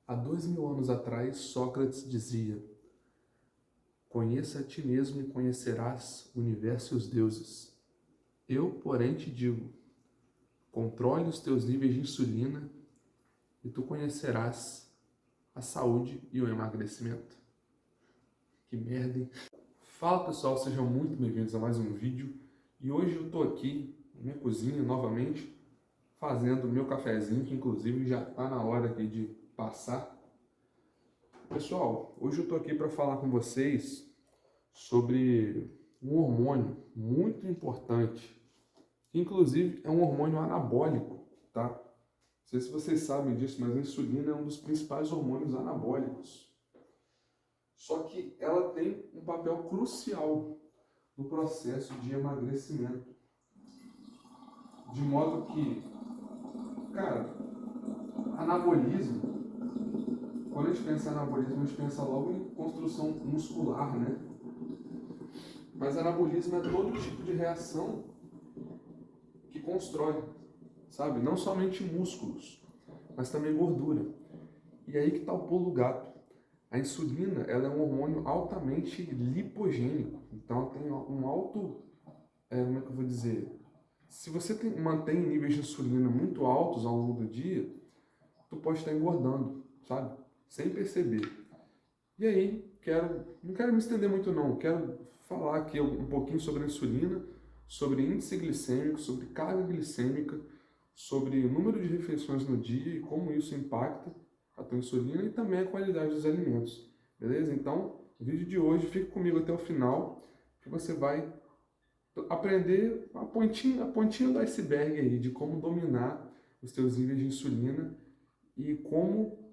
Há 2000 anos atrás, Sócrates dizia: conheça a ti mesmo e conhecerás o universo e os deuses. Eu, porém, te digo: controle os teus níveis de insulina e tu conhecerás a saúde e o emagrecimento. Que merda, hein? Fala pessoal, sejam muito bem-vindos a mais um vídeo. E hoje eu tô aqui na minha cozinha novamente, fazendo o meu cafezinho, que inclusive já tá na hora aqui de passar. Pessoal, hoje eu tô aqui para falar com vocês sobre um hormônio muito importante, que inclusive é um hormônio anabólico, tá? Não sei se vocês sabem disso, mas a insulina é um dos principais hormônios anabólicos. Só que ela tem um papel crucial no processo de emagrecimento. De modo que, cara, anabolismo, quando a gente pensa em anabolismo, a gente pensa logo em construção muscular, né? Mas anabolismo é todo tipo de reação que constrói, sabe? Não somente músculos, mas também gordura. E aí que está o pulo do gato. A insulina, ela é um hormônio altamente lipogênico. Então ela tem um alto, como é que eu vou dizer? Se você mantém níveis de insulina muito altos ao longo do dia, tu pode estar engordando, sabe? Sem perceber. E aí, não quero me estender muito não, quero falar aqui um pouquinho sobre a insulina, sobre índice glicêmico, sobre carga glicêmica, sobre o número de refeições no dia e como isso impacta a tua insulina e também a qualidade dos alimentos, beleza? Então, o vídeo de hoje, fica comigo até o final, que você vai aprender a pontinha do iceberg aí, de como dominar os teus níveis de insulina e como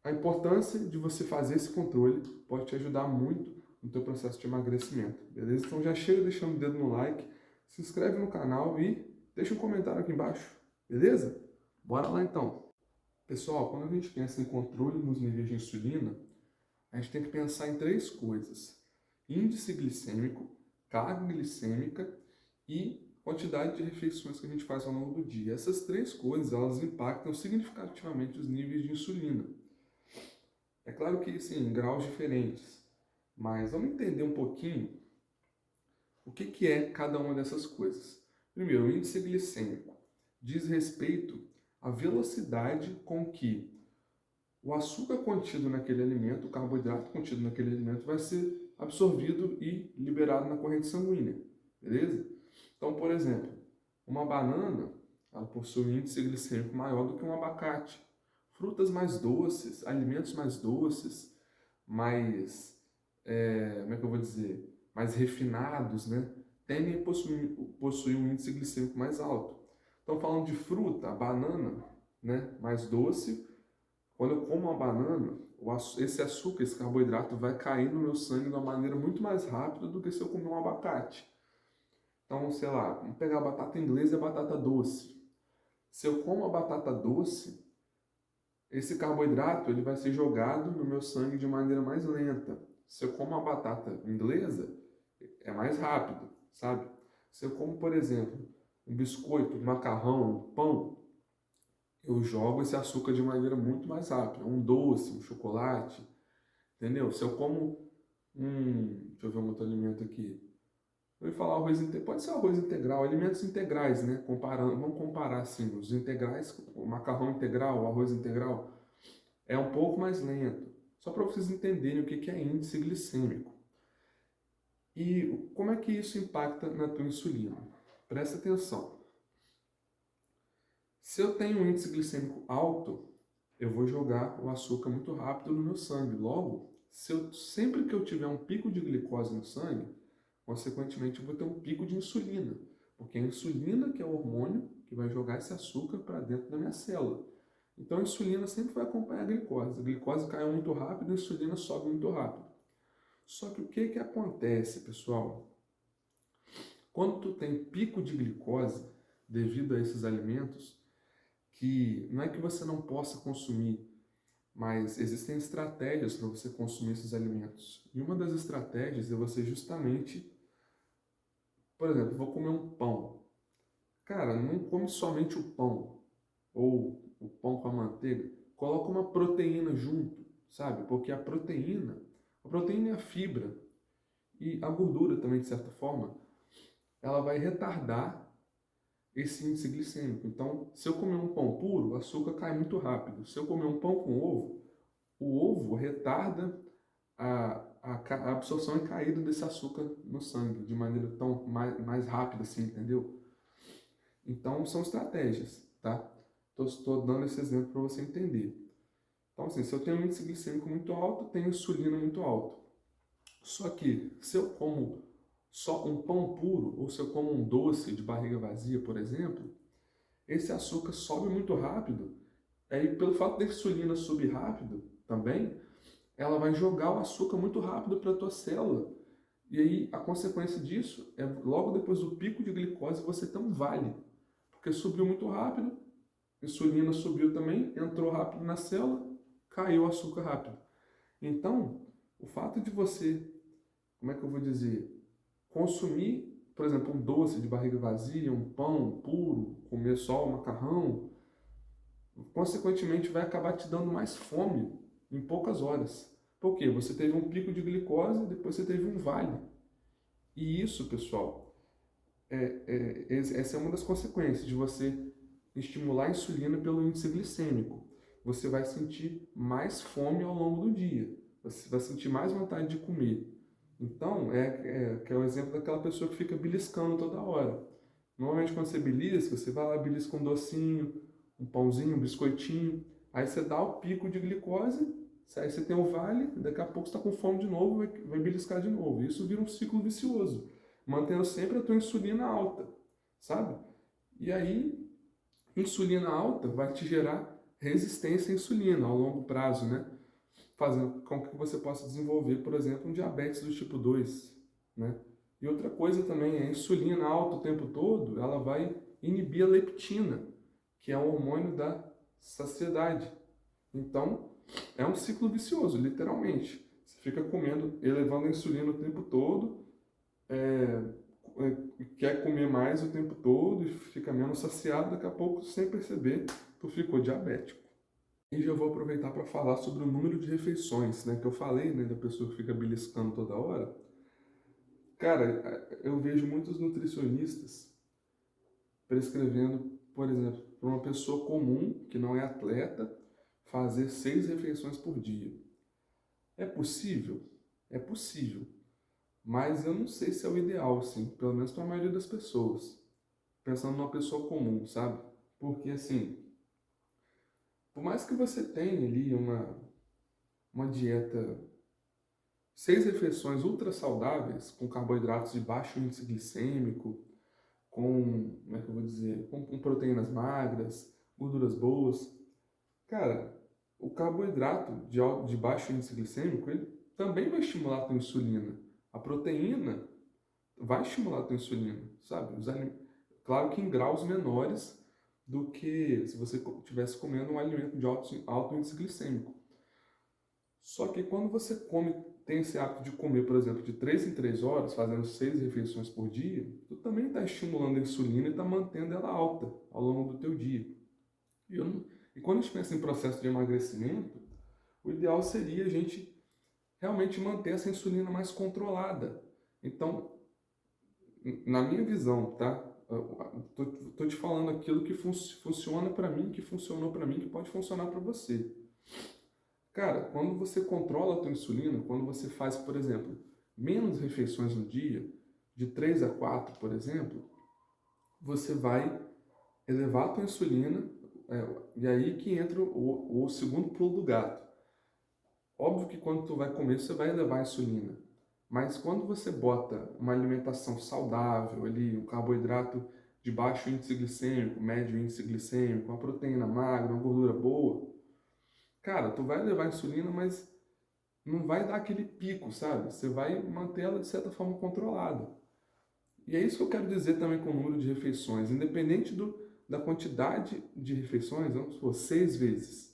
a importância de você fazer esse controle pode te ajudar muito no teu processo de emagrecimento, beleza? Então já chega deixando o dedo no like, se inscreve no canal e deixa um comentário aqui embaixo, beleza? Bora lá então. Pessoal, quando a gente pensa em controle nos níveis de insulina, a gente tem que pensar em três coisas: índice glicêmico, carga glicêmica e quantidade de refeições que a gente faz ao longo do dia. Essas três coisas, elas impactam significativamente os níveis de insulina. É claro que, sim, em graus diferentes, mas vamos entender um pouquinho o que é cada uma dessas coisas. Primeiro, o índice glicêmico diz respeito à velocidade com que o açúcar contido naquele alimento, o carboidrato contido naquele alimento vai ser absorvido e liberado na corrente sanguínea, beleza? Então, por exemplo, uma banana, ela possui um índice glicêmico maior do que um abacate. Frutas mais doces, alimentos mais doces, mais, como é que eu vou dizer, mais refinados, né? Tendem a possuir um índice glicêmico mais alto. Então, falando de fruta, a banana, né, mais doce. Quando eu como uma banana, esse açúcar, esse carboidrato vai cair no meu sangue de uma maneira muito mais rápida do que se eu comer um abacate. Então, sei lá, vamos pegar a batata inglesa e a batata doce. Se eu como a batata doce, esse carboidrato ele vai ser jogado no meu sangue de maneira mais lenta. Se eu como a batata inglesa, é mais rápido, sabe? Se eu como, por exemplo, um biscoito, um macarrão, um pão, eu jogo esse açúcar de maneira muito mais rápida. Um doce, um chocolate, entendeu? Se eu como deixa eu ver um outro alimento aqui. Eu ia falar arroz integral, pode ser arroz integral, alimentos integrais, né? Vamos comparar assim, os integrais, o macarrão integral, o arroz integral, é um pouco mais lento. Só para vocês entenderem o que é índice glicêmico. E como é que isso impacta na tua insulina? Presta atenção. Se eu tenho um índice glicêmico alto, eu vou jogar o açúcar muito rápido no meu sangue. Logo, sempre que eu tiver um pico de glicose no sangue, consequentemente eu vou ter um pico de insulina. Porque é a insulina que é o hormônio que vai jogar esse açúcar para dentro da minha célula. Então a insulina sempre vai acompanhar a glicose. A glicose cai muito rápido, a insulina sobe muito rápido. Só que o que acontece, pessoal? Quando tu tem pico de glicose devido a esses alimentos, que não é que você não possa consumir, mas existem estratégias para você consumir esses alimentos. E uma das estratégias é você justamente, por exemplo, vou comer um pão. Cara, não come somente o pão ou o pão com a manteiga. coloca uma proteína junto, sabe? Porque a proteína é a fibra e a gordura também, de certa forma, ela vai retardar esse índice glicêmico. Então, se eu comer um pão puro, o açúcar cai muito rápido. Se eu comer um pão com ovo, o ovo retarda a absorção e caída desse açúcar no sangue de maneira tão mais rápida assim, entendeu? Então, são estratégias, tá? Estou dando esse exemplo para você entender. Então, assim, se eu tenho um índice glicêmico muito alto, tenho insulina muito alto. Só que, se eu como só um pão puro, ou se eu como um doce de barriga vazia, por exemplo, esse açúcar sobe muito rápido. Aí, pelo fato da insulina subir rápido também, ela vai jogar o açúcar muito rápido para a tua célula. E aí, a consequência disso é, logo depois do pico de glicose, você ter um vale. Porque subiu muito rápido, insulina subiu também, entrou rápido na célula, caiu o açúcar rápido. Então, o fato de você, como é que eu vou dizer, consumir, por exemplo, um doce de barriga vazia, um pão puro, comer só o macarrão, consequentemente vai acabar te dando mais fome em poucas horas. Por quê? Você teve um pico de glicose, depois você teve um vale. E isso, pessoal, essa é uma das consequências de você estimular a insulina pelo índice glicêmico. Você vai sentir mais fome ao longo do dia. Você vai sentir mais vontade de comer. Então, que é o exemplo daquela pessoa que fica beliscando toda hora. Normalmente, quando você belisca, você vai lá, belisca um docinho, um pãozinho, um biscoitinho. Aí você dá o pico de glicose, aí você tem o vale, daqui a pouco você está com fome de novo, vai beliscar de novo. Isso vira um ciclo vicioso, mantendo sempre a tua insulina alta, sabe? E aí, insulina alta vai te gerar resistência à insulina ao longo prazo, né? Fazendo com que você possa desenvolver, por exemplo, um diabetes do tipo 2, né? E outra coisa também, a insulina alta o tempo todo, ela vai inibir a leptina, que é o hormônio da saciedade. Então, é um ciclo vicioso, literalmente. Você fica comendo, elevando a insulina o tempo todo, quer comer mais o tempo todo e fica menos saciado, daqui a pouco, sem perceber, tu ficou diabético. E já vou aproveitar para falar sobre o número de refeições, né, que eu falei, né, da pessoa que fica beliscando toda hora. Cara, eu vejo muitos nutricionistas prescrevendo, por exemplo, para uma pessoa comum, que não é atleta, fazer 6 refeições por dia. É possível? É possível. Mas eu não sei se é o ideal, assim, pelo menos para a maioria das pessoas. Pensando numa pessoa comum, sabe? Porque, assim, por mais que você tenha ali uma dieta, 6 refeições ultra saudáveis, com carboidratos de baixo índice glicêmico, como é que eu vou dizer, com proteínas magras, gorduras boas, cara, o carboidrato de baixo índice glicêmico, ele também vai estimular a tua insulina. A proteína vai estimular a tua insulina, sabe? Claro que em graus menores do que se você estivesse comendo um alimento de alto índice glicêmico. Só que quando você tem esse hábito de comer, por exemplo, de 3 em 3 horas, fazendo 6 refeições por dia, tu também está estimulando a insulina e está mantendo ela alta ao longo do teu dia. E quando a gente pensa em processo de emagrecimento, o ideal seria a gente realmente manter essa insulina mais controlada. Então, na minha visão, tá? Tô te falando aquilo que funciona para mim, que funcionou para mim, que pode funcionar para você. Cara, quando você controla a tua insulina, quando você faz, por exemplo, menos refeições no dia, de 3 a 4, por exemplo, você vai elevar a tua insulina, e aí que entra o segundo pulo do gato. Óbvio que quando tu vai comer, você vai elevar a insulina. Mas quando você bota uma alimentação saudável ali, um carboidrato de baixo índice glicêmico, médio índice glicêmico, uma proteína magra, uma gordura boa, cara, tu vai levar a insulina, mas não vai dar aquele pico, sabe? Você vai manter ela de certa forma controlada. E é isso que eu quero dizer também com o número de refeições. Independente da quantidade de refeições, vamos supor, 6 vezes.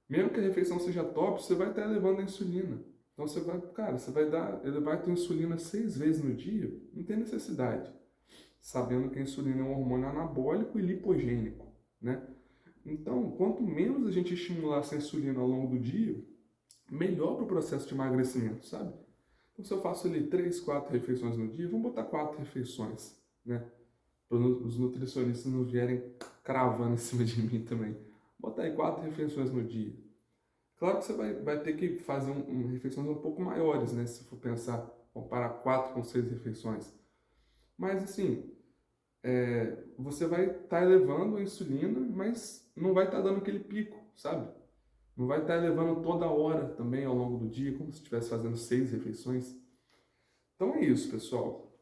Mesmo que a refeição seja top, você vai estar elevando a insulina. Então você vai, cara, elevar a tua insulina 6 vezes no dia, não tem necessidade. Sabendo que a insulina é um hormônio anabólico e lipogênico, né? Então, quanto menos a gente estimular essa insulina ao longo do dia, melhor para o processo de emagrecimento, sabe? Então, se eu faço ali 3, 4 refeições no dia, vamos botar 4 refeições, né? Para os nutricionistas não vierem cravando em cima de mim também. Botar aí 4 refeições no dia. Claro que você vai ter que fazer refeições um pouco maiores, né? Se for pensar, comparar 4 com 6 refeições. Mas, assim, você vai estar elevando a insulina, mas não vai estar dando aquele pico, sabe? Não vai estar elevando toda hora também ao longo do dia, como se estivesse fazendo 6 refeições. Então é isso, pessoal.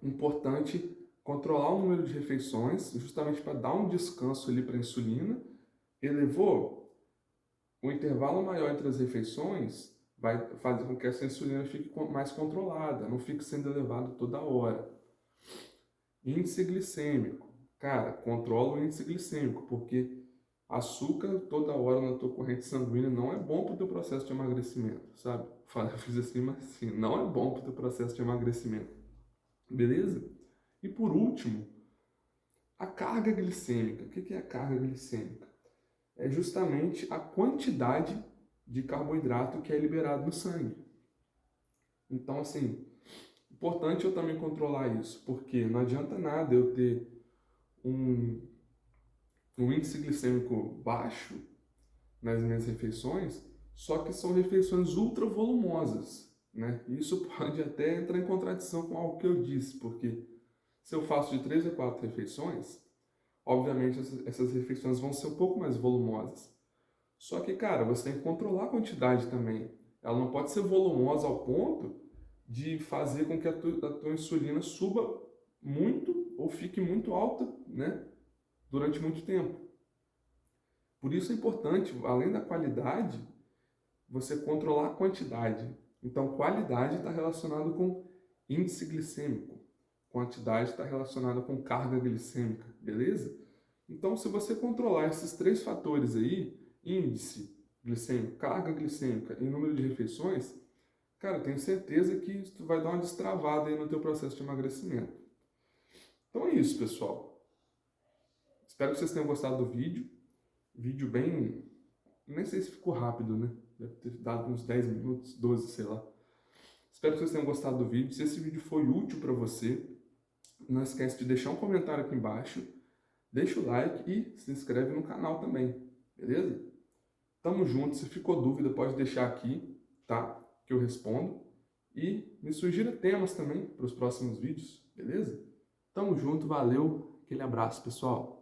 Importante controlar o número de refeições, justamente para dar um descanso ali para a insulina. Elevou, o intervalo maior entre as refeições vai fazer com que essa insulina fique mais controlada, não fique sendo elevada toda hora. Índice glicêmico. Cara, controla o índice glicêmico, porque açúcar toda hora na tua corrente sanguínea não é bom para o teu processo de emagrecimento, sabe? Eu fiz assim, mas assim, não é bom para o teu processo de emagrecimento. Beleza? E por último, a carga glicêmica. O que é a carga glicêmica? É justamente a quantidade de carboidrato que é liberado no sangue. Então, assim, importante eu também controlar isso, porque não adianta nada eu ter um índice glicêmico baixo nas minhas refeições, só que são refeições ultra volumosas, né? Isso pode até entrar em contradição com algo que eu disse, porque se eu faço de 3 a 4 refeições, obviamente essas refeições vão ser um pouco mais volumosas. Só que, cara, você tem que controlar a quantidade também. Ela não pode ser volumosa ao ponto de fazer com que a tua insulina suba muito ou fique muito alta, né, durante muito tempo. Por isso é importante, além da qualidade, você controlar a quantidade. Então, qualidade está relacionado com índice glicêmico. Quantidade está relacionada com carga glicêmica, beleza? Então, se você controlar esses 3 fatores aí, índice glicêmico, carga glicêmica e número de refeições, cara, eu tenho certeza que isso vai dar uma destravada aí no teu processo de emagrecimento. Então é isso, pessoal. Espero que vocês tenham gostado do vídeo. Vídeo bem... Nem sei se ficou rápido, né? Deve ter dado uns 10 minutos, 12, sei lá. Espero que vocês tenham gostado do vídeo. Se esse vídeo foi útil para você, não esquece de deixar um comentário aqui embaixo, deixa o like e se inscreve no canal também, beleza? Tamo junto, se ficou dúvida pode deixar aqui, tá? Que eu respondo. E me sugira temas também para os próximos vídeos, beleza? Tamo junto, valeu, aquele abraço, pessoal!